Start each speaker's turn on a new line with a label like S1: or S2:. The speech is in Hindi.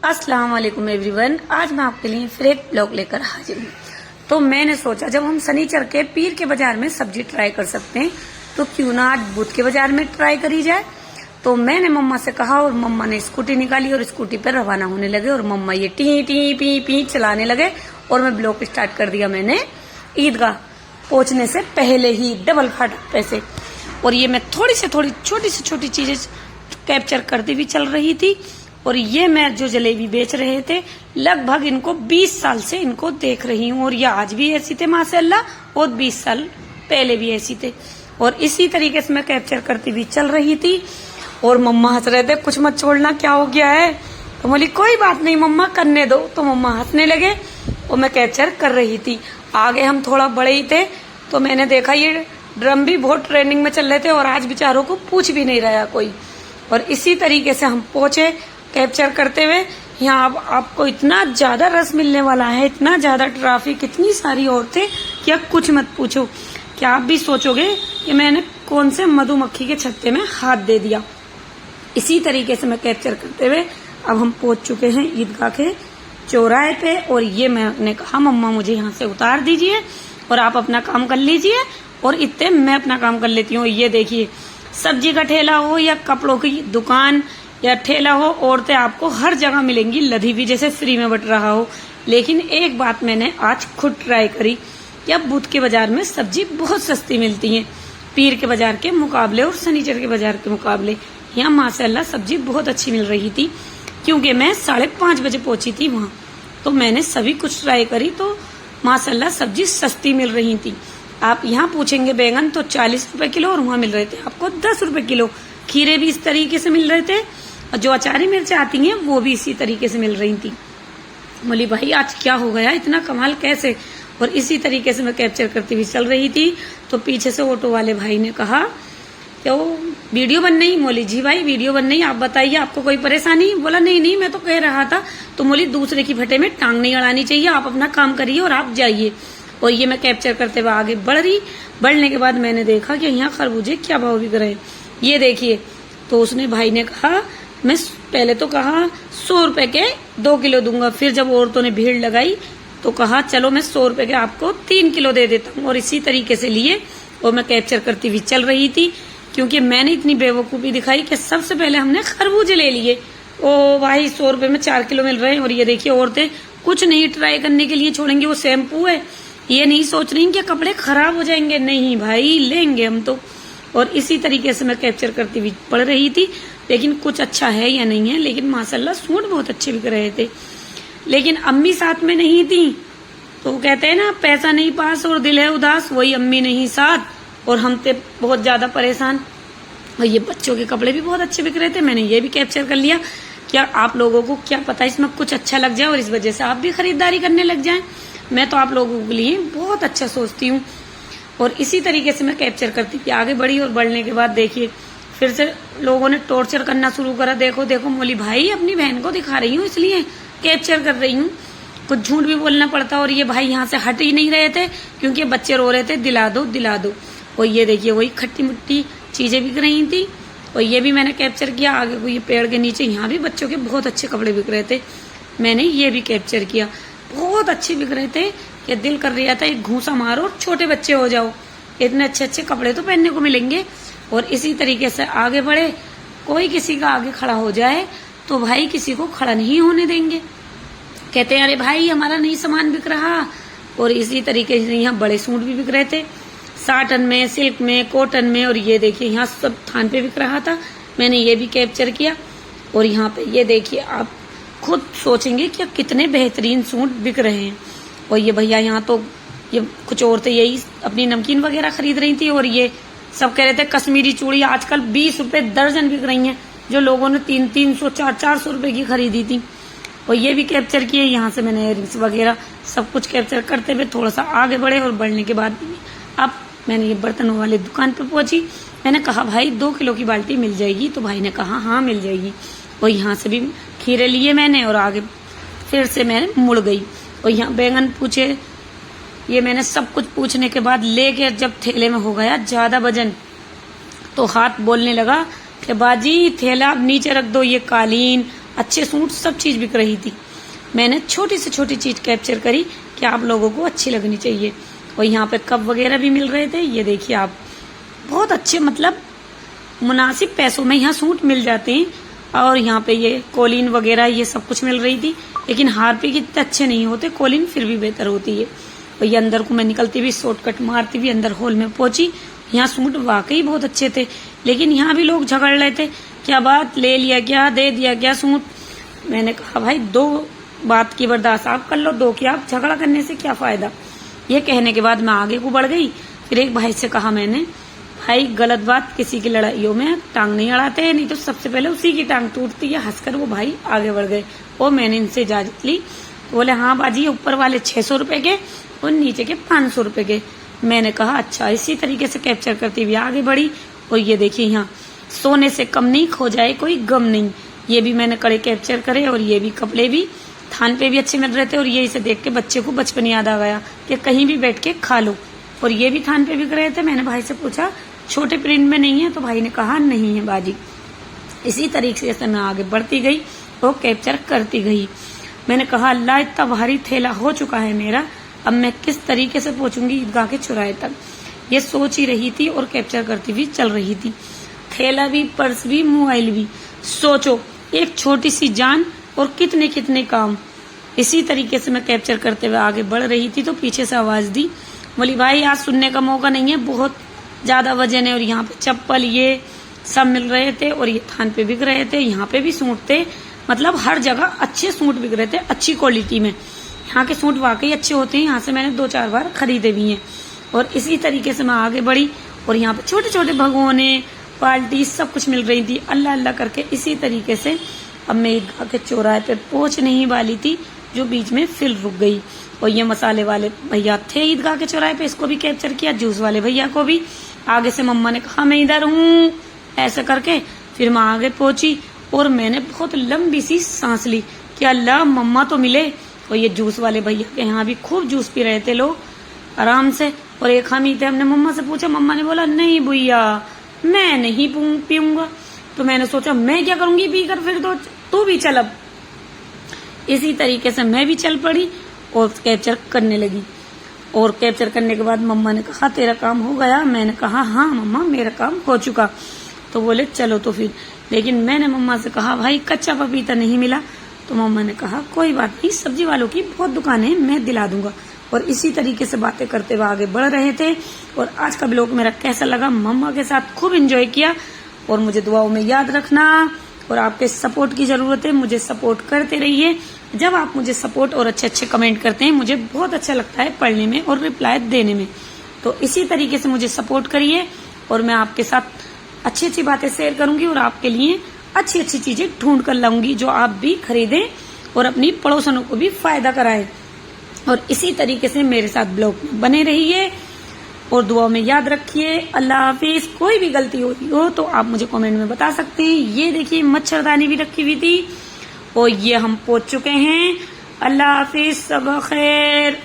S1: अस्सलाम वालेकुम एवरीवन। आज मैं आपके लिए फिर एक ब्लॉग लेकर हाजिर हूँ। तो मैंने सोचा जब हम शनिचर के पीर के बाजार में सब्जी ट्राई कर सकते हैं तो क्यों ना आज बुध के बाजार में ट्राई करी जाए। तो मैंने मम्मा से कहा और मम्मा ने स्कूटी निकाली और स्कूटी पर रवाना होने लगे और मम्मा ये टी टी पी पी चलाने लगे और मैं ब्लॉग स्टार्ट कर दिया मैंने ईदगाह पहुंचने से पहले ही डबल फाटक पे से। और ये मैं थोड़ी छोटी से छोटी चीजें कैप्चर करती हुई चल रही थी। और ये मैं जो जलेबी बेच रहे थे लगभग इनको 20 साल से इनको देख रही हूँ और ये आज भी ऐसी थे माशाल्लाह और 20 साल पहले भी ऐसी थे। और इसी तरीके से मैं कैप्चर करती हुई चल रही थी और मम्मा हंस रहे थे कुछ मत छोड़ना क्या हो गया है। तो बोली कोई बात नहीं मम्मा करने दो। तो मम्मा हंसने लगे और मैं कैप्चर कर रही थी। आगे हम थोड़ा बड़े ही थे तो मैंने देखा ये ड्रम भी बहुत ट्रेंडिंग में चल रहे थे और आज बेचारों को पूछ भी नहीं रहा कोई। और इसी तरीके से हम पहुंचे कैप्चर करते हुए। यहाँ अब आपको इतना ज्यादा रस मिलने वाला है, इतना ज्यादा ट्रैफिक, इतनी सारी औरतें कि अब कुछ मत पूछो। क्या आप भी सोचोगे कि मैंने कौन से मधुमक्खी के छत्ते में हाथ दे दिया। इसी तरीके से मैं कैप्चर करते हुए अब हम पहुंच चुके हैं ईदगाह के चौराहे पे। और ये मैंने कहा मम्मा मुझे यहाँ से उतार दीजिए और आप अपना काम कर लीजिए और इतने मैं अपना काम कर लेती हूँ। ये देखिए सब्जी का ठेला हो या कपड़ों की दुकान या ठेला हो, औरतें आपको हर जगह मिलेंगी लधी हुई जैसे फ्री में बट रहा हो। लेकिन एक बात मैंने आज खुद ट्राई करी कि अब बुध के बाजार में सब्जी बहुत सस्ती मिलती है पीर के बाजार के मुकाबले और शनिचर के बाजार के मुकाबले। यहाँ माशाल्लाह सब्जी बहुत अच्छी मिल रही थी क्योंकि मैं 5:30 बजे पहुंची थी वहाँ। तो मैंने सभी कुछ ट्राई करी तो माशाल्लाह सब्जी सस्ती मिल रही थी। आप यहाँ पूछेंगे बैंगन तो 40 रुपए किलो और वहाँ मिल रहे थे आपको 10 रुपए किलो। खीरे भी इस तरीके से मिल रहे थे और जो अचारी मिर्च आती हैं वो भी इसी तरीके से मिल रही थी। बोली भाई आज क्या हो गया इतना कमाल कैसे। और इसी तरीके से मैं कैप्चर करती हुई चल रही थी तो पीछे से ऑटो वाले भाई ने कहा तो वीडियो बन नहीं। बोली जी भाई वीडियो बन नहीं, आप बताइए आपको कोई परेशानी। बोला नहीं मैं तो कह रहा था। तो बोली दूसरे की फटे में टांग नहीं अड़ानी चाहिए, आप अपना काम करिए और आप जाइए। और ये मैं कैप्चर करते हुए आगे बढ़ रही। बढ़ने के बाद मैंने देखा कि यहाँ खरबूजे क्या भाव बिक रहे हैं ये देखिए। तो उसने भाई ने कहा मैं पहले तो कहा 100 रुपए के 2 किलो दूंगा, फिर जब औरतों ने भीड़ लगाई तो कहा चलो मैं 100 रुपए के आपको 3 किलो दे देता हूँ। और इसी तरीके से लिए और मैं कैप्चर करती हुई चल रही थी क्योंकि मैंने इतनी बेवकूफी दिखाई कि सबसे पहले हमने खरबूजे ले लिए। ओ भाई 100 रुपए में 4 किलो मिल रहे हैं। और ये देखिए औरतें कुछ नहीं ट्राई करने के लिए छोड़ेंगे। वो शैम्पू है, ये नहीं सोच रही कि कपड़े खराब हो जाएंगे, नहीं भाई लेंगे हम तो। और इसी तरीके से मैं कैप्चर करती हुई पड़ रही थी। लेकिन कुछ अच्छा है या नहीं है, लेकिन माशाल्लाह सूट बहुत अच्छे बिक रहे थे। लेकिन अम्मी साथ में नहीं थी तो कहते हैं ना पैसा नहीं पास और दिल है उदास, वही अम्मी नहीं साथ और हम थे बहुत ज्यादा परेशान। और ये बच्चों के कपड़े भी बहुत अच्छे बिक रहे थे, मैंने ये भी कैप्चर कर लिया। क्या आप लोगों को क्या पता इसमें कुछ अच्छा लग जाए और इस वजह से आप भी खरीदारी करने लग जाएं। मैं तो आप लोगों के लिए बहुत अच्छा सोचती हूँ। और इसी तरीके से मैं कैप्चर करती थी आगे बढ़ी। और बढ़ने के बाद देखिए फिर से लोगों ने टॉर्चर करना शुरू करा। देखो बोली भाई अपनी बहन को दिखा रही हूँ इसलिए कैप्चर कर रही हूँ, कुछ झूठ भी बोलना पड़ता। और ये भाई यहाँ से हट ही नहीं रहे थे क्योंकि बच्चे रो रहे थे दिला दो दिला दो। और ये देखिए वही खट्टी मिट्टी चीजें बिक रही थी और ये भी मैंने कैप्चर किया। आगे को ये पेड़ के नीचे यहाँ भी बच्चों के बहुत अच्छे कपड़े बिक रहे थे, मैंने ये भी कैप्चर किया। बहुत अच्छे बिक रहे थे कि दिल कर रहा था एक घूसा मारो और छोटे बच्चे हो जाओ, इतने अच्छे कपड़े तो पहनने को मिलेंगे। और इसी तरीके से आगे बढ़े। कोई किसी का आगे खड़ा हो जाए तो भाई किसी को खड़ा नहीं होने देंगे, कहते हैं अरे भाई हमारा नहीं सामान बिक रहा। और इसी तरीके से यहाँ बड़े सूट भी बिक रहे थे साटन में, सिल्क में, कॉटन में। और ये देखिए यहाँ सब थान पे बिक रहा था, मैंने ये भी कैप्चर किया। और यहाँ पे ये देखिए आप खुद सोचेंगे कि कितने बेहतरीन सूट बिक रहे हैं। और ये भैया यहाँ तो ये कुछ औरतें यही अपनी नमकीन वगैरह खरीद रही थी और ये सब कह रहे थे कश्मीरी चूड़ी आजकल 20 रुपए दर्जन बिक रही हैं, जो लोगों ने 300 400 रुपए की खरीदी थी। और ये भी कैप्चर किए। यहाँ से मैंने इयररिंग्स वगैरह सब कुछ कैप्चर करते हुए थोड़ा सा आगे बढ़े। और बढ़ने के बाद अब मैंने ये बर्तनों वाले दुकान पे पहुंची। मैंने कहा भाई 2 किलो की बाल्टी मिल जाएगी, तो भाई ने कहा हाँ मिल जाएगी। और यहाँ से भी खीरे लिए मैंने और आगे फिर से मैंने मुड़ गई। और यहाँ बैंगन पूछे, ये मैंने सब कुछ पूछने के बाद लेके जब थैले में हो गया ज्यादा वजन तो हाथ बोलने लगा कि बाजी थैला नीचे रख दो, ये कालीन अच्छे सूट, सब चीज बिक रही थी। मैंने छोटी से छोटी चीज कैप्चर करी कि आप लोगों को अच्छी लगनी चाहिए। और यहाँ पे कप वगैरह भी मिल रहे थे, ये देखिए आप, बहुत अच्छे, मतलब मुनासिब पैसों में यहाँ सूट मिल जाते हैं। और यहाँ पे ये कोलिन वगैरह ये सब कुछ मिल रही थी, लेकिन हार्पिक इतने अच्छे नहीं होते, कोलिन फिर भी बेहतर होती है। और ये अंदर को मैं निकलती हुई शॉर्टकट मारती हुई अंदर हॉल में पहुंची। यहाँ सूट वाकई बहुत अच्छे थे, लेकिन यहाँ भी लोग झगड़ रहे थे, क्या बात, ले लिया क्या, दे दिया क्या सूट। मैंने कहा भाई, दो बात की बर्दाश्त आप कर लो, दो की आप झगड़ा करने से क्या फायदा। ये कहने के बाद मैं आगे को बढ़ गई। फिर एक भाई से कहा मैंने, भाई गलत बात, किसी की लड़ाइयों में टांग नहीं अड़ाते, नहीं तो सबसे पहले उसी की टांग टूटती है। हंसकर वो भाई आगे बढ़ गए और मैंने इनसे इजाजत ली। बोले हाँ बाजी, ऊपर वाले 600 रुपए के और नीचे के 500 रुपए के। मैंने कहा अच्छा। इसी तरीके से कैप्चर करती हुई आगे बढ़ी। और ये देखिए यहाँ, सोने से कम नहीं, खो जाए कोई गम नहीं। ये भी मैंने कड़े कैप्चर करे। और ये भी कपड़े भी थान पे भी अच्छे मिल रहे थे। और ये इसे देख के बच्चे को बचपन याद आ गया कि कहीं भी बैठ के खा लो। और ये भी थान पे बिक रहे थे। मैंने भाई से पूछा छोटे प्रिंट में नहीं है, तो भाई ने कहा नहीं है बाजी। इसी तरीके से मैं आगे बढ़ती गई और कैप्चर करती गई। मैंने कहा अल्लाह, इतना भारी थैला हो चुका है मेरा, अब मैं किस तरीके से पहुंचूंगी ईदगाह के चौराहे तक। ये सोच ही रही थी और कैप्चर करती हुई चल रही थी। थैला भी, पर्स भी, मोबाइल भी। सोचो, एक छोटी सी जान और कितने कितने काम। इसी तरीके से मैं कैप्चर करते हुए आगे बढ़ रही थी तो पीछे से आवाज दी, बोली भाई आज सुनने का मौका नहीं है, बहुत ज्यादा वजन है। और यहाँ पे चप्पल ये सब मिल रहे थे और ये थान पे बिक रहे थे। यहाँ पे भी सूट थे, मतलब हर जगह अच्छे सूट बिक रहे थे, अच्छी क्वालिटी में। यहाँ के सूट वाकई अच्छे होते हैं, यहाँ से मैंने 2-4 बार खरीदे भी हैं। और इसी तरीके से मैं आगे बढ़ी और यहाँ पे छोटे छोटे भगोने, बाल्टी सब कुछ मिल रही थी। अल्लाह अल्लाह करके इसी तरीके से अब मैं ईदगाह के चौराहे पे पहुंचने ही वाली थी, जो बीच में फिर रुक गई। और ये मसाले वाले भैया थे ईदगाह के चौराहे पे, इसको भी कैप्चर किया, जूस वाले भैया को भी। आगे से मम्मा ने कहा मैं इधर हूँ, ऐसे करके फिर मैं आगे पहुंची और मैंने बहुत लंबी सी सांस ली कि अल्लाह मम्मा तो मिले। और ये जूस वाले भैया के यहाँ भी खूब जूस पी रहे थे लोग आराम से, और एक हम ही थे। हमने मम्मा से पूछा, मम्मा ने बोला नहीं भैया मैं नहीं पीऊंगा। तो मैंने सोचा मैं क्या करूंगी पी कर, फिर तो तू भी चल। अब इसी तरीके से मैं भी चल पड़ी और कैप्चर करने लगी। और कैप्चर करने के बाद मम्मा ने कहा तेरा काम हो गया। मैंने कहा हाँ मम्मा मेरा काम हो चुका। तो बोले चलो तो फिर। लेकिन मैंने मम्मा से कहा भाई कच्चा पपीता नहीं मिला। तो मम्मा ने कहा कोई बात नहीं, सब्जी वालों की बहुत दुकान है, मैं दिला दूंगा। और इसी तरीके से बातें करते हुए आगे बढ़ रहे थे। और आज का ब्लॉग मेरा कैसा लगा, मम्मा के साथ खूब एंजॉय किया। और मुझे दुआओं में याद रखना और आपके सपोर्ट की जरूरत है, मुझे सपोर्ट करते रहिए। जब आप मुझे सपोर्ट और अच्छे अच्छे कमेंट करते हैं मुझे बहुत अच्छा लगता है पढ़ने में और रिप्लाई देने में। तो इसी तरीके से मुझे सपोर्ट करिए और मैं आपके साथ अच्छी अच्छी बातें शेयर करूंगी और आपके लिए अच्छी अच्छी चीजें ढूंढ कर लाऊंगी जो आप भी खरीदें और अपनी पड़ोसनों को भी फायदा कराएं। और इसी तरीके से मेरे साथ ब्लॉग में बने रहिए और दुआ में याद रखिए। अल्लाह हाफिज। कोई भी गलती होती हो तो आप मुझे कमेंट में बता सकते हैं। ये देखिए मच्छरदानी भी रखी हुई थी और ये हम पहुंच चुके हैं। अल्लाह हाफिज, सब खैर।